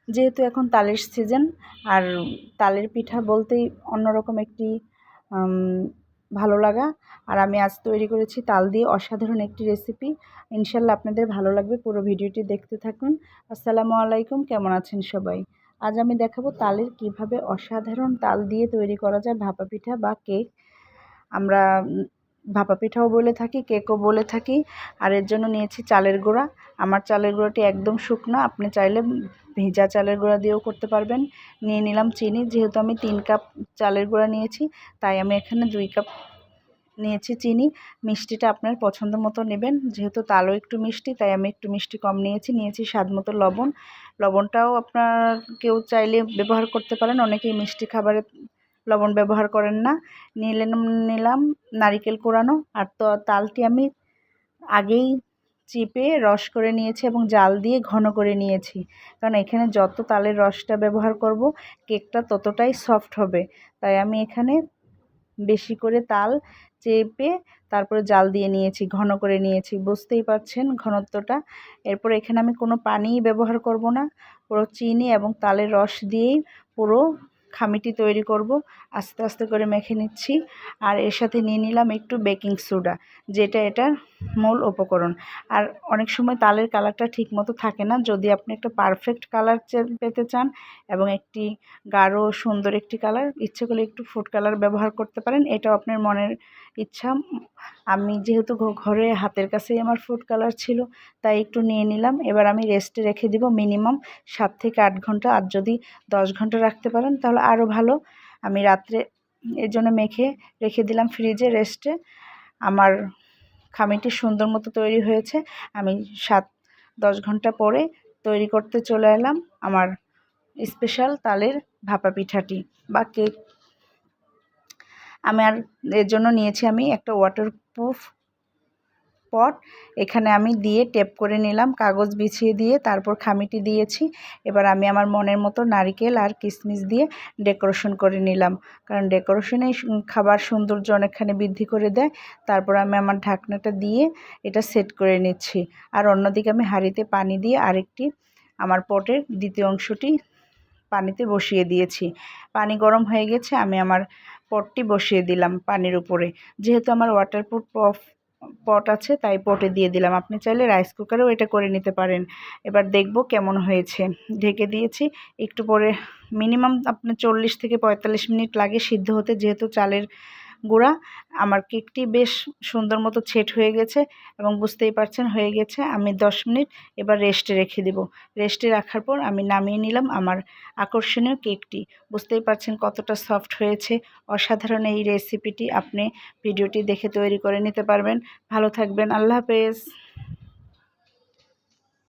যেহেতু এখন তালের সিজন, আর তালের পিঠা বলতেই অন্যরকম একটি ভালো লাগা। আর আমি আজ তৈরি করেছি তাল দিয়ে অসাধারণ একটি রেসিপি। ইনশাল্লাহ আপনাদের ভালো লাগবে, পুরো ভিডিওটি দেখতে থাকুন। আসসালামু আলাইকুম, কেমন আছেন সবাই? আজ আমি দেখাবো তালের কিভাবে অসাধারণ তাল দিয়ে তৈরি করা যায় ভাপা পিঠা বা কেক। আমরা ভাপা পিঠাও বলে থাকি, কেকও বলে থাকি। আর এর জন্য নিয়েছি চালের গুঁড়া। আমার চালের গুঁড়াটি একদম শুকনো, আপনি চাইলে ভেজা চালের গুঁড়া দিয়েও করতে পারবেন। নিয়ে নিলাম চিনি, যেহেতু আমি 3 কাপ চালের গুঁড়া নিয়েছি তাই আমি এখানে 2 কাপ নিয়েছি চিনি। মিষ্টিটা আপনার পছন্দ মতো নেবেন, যেহেতু তালও একটু মিষ্টি তাই আমি একটু মিষ্টি কম নিয়েছি স্বাদ মতো লবণ। লবণটাও আপনার কেউ চাইলে ব্যবহার করতে পারেন, অনেকেই মিষ্টি খাবারে লবণ ব্যবহার করেন না। নিলাম নারিকেল কোরানো। আর তো তালটি আমি আগেই চিপে রস করে নিয়েছি এবং জাল দিয়ে ঘন করে নিয়েছি, কারণ এখানে যত তালের রসটা ব্যবহার করব কেকটা ততটাই সফট হবে। তাই আমি এখানে বেশি করে তাল চেপে তারপরে জাল দিয়ে নিয়েছি, ঘন করে নিয়েছি, বুঝতেই পারছেন ঘনত্বটা। এরপর এখানে আমি কোনো পানিই ব্যবহার করব না, পুরো চিনি এবং তালের রস দিয়েই পুরো খামিটি তৈরি করব। আস্তে আস্তে করে মেখে নিচ্ছি। আর এর সাথে নিয়ে নিলাম একটু বেকিং সোডা, যেটা এটার মূল উপকরণ। আর অনেক সময় তালের কালারটা ঠিক মতো থাকে না, যদি আপনি একটা পারফেক্ট কালার পেতে চান এবং একটি গাঢ় সুন্দর একটি কালার, ইচ্ছে করলে একটু ফুড কালার ব্যবহার করতে পারেন, এটাও আপনার মনের ইচ্ছা। আমি যেহেতু ঘরে হাতের কাছেই আমার ফুড কালার ছিল তাই একটু নিয়ে নিলাম। এবার আমি রেস্টে রেখে দিব মিনিমাম 7 থেকে 8 ঘন্টা, আর যদি 10 ঘন্টা রাখতে পারেন তাহলে আরও ভালো। আমি রাত্রে এর জন্য মেখে রেখে দিলাম ফ্রিজে রেস্টে। আমার খামিটি সুন্দর মতো তৈরি হয়েছে। আমি 7-10 ঘন্টা পরে তৈরি করতে চলে এলাম আমার স্পেশাল তালের ভাপা পিঠাটি বা কেক। আর এর জন্য নিয়েছি আমি একটা ওয়াটারপ্রুফ পট, এখানে আমি দিয়ে টেপ করে নিলাম, কাগজ বিছিয়ে দিয়ে তারপর খামিটি দিয়েছি। এবার আমি আমার মনের মতো নারকেল আর কিশমিশ দিয়ে ডেকোরেশন করে নিলাম, কারণ ডেকোরেশনেই খাবার সৌন্দর্য অনেকখানি বৃদ্ধি করে দেয়। তারপর আমি আমার ঢাকনাটা দিয়ে এটা সেট করে নিচ্ছি। আর অন্যদিকে আমি হাঁড়িতে পানি দিয়ে আরেকটি আমার পটের দ্বিতীয় অংশটি পানিতে বসিয়ে দিয়েছি। পানি গরম হয়ে গেছে, আমি আমার পটটি বসিয়ে দিলাম পানির উপরে। যেহেতু আমার ওয়াটারপ্রুফ পট আছে তাই পটে দিয়ে দিলাম, আপনি চাইলে রাইস কুকারেও এটা করে নিতে পারেন। এবার দেখব কেমন হয়েছে। ঢেকে দিয়েছি, একটু পরে মিনিমাম আপনার 40 থেকে 45 মিনিট লাগে সিদ্ধ হতে, যেহেতু চালের গুঁড়া। আমার কেকটি বেশ সুন্দর মতো সেট হয়ে গেছে এবং বুঝতেই পারছেন হয়ে গেছে। আমি 10 মিনিট এবার রেস্টে রেখে দেব। রেস্টে রাখার পর আমি নামিয়ে নিলাম আমার আকর্ষণীয় কেকটি। বুঝতেই পারছেন কতটা সফট হয়েছে। অসাধারণ এই রেসিপিটি আপনি ভিডিওটি দেখে তৈরি করে নিতে পারবেন। ভালো থাকবেন, আল্লাহ হাফেজ।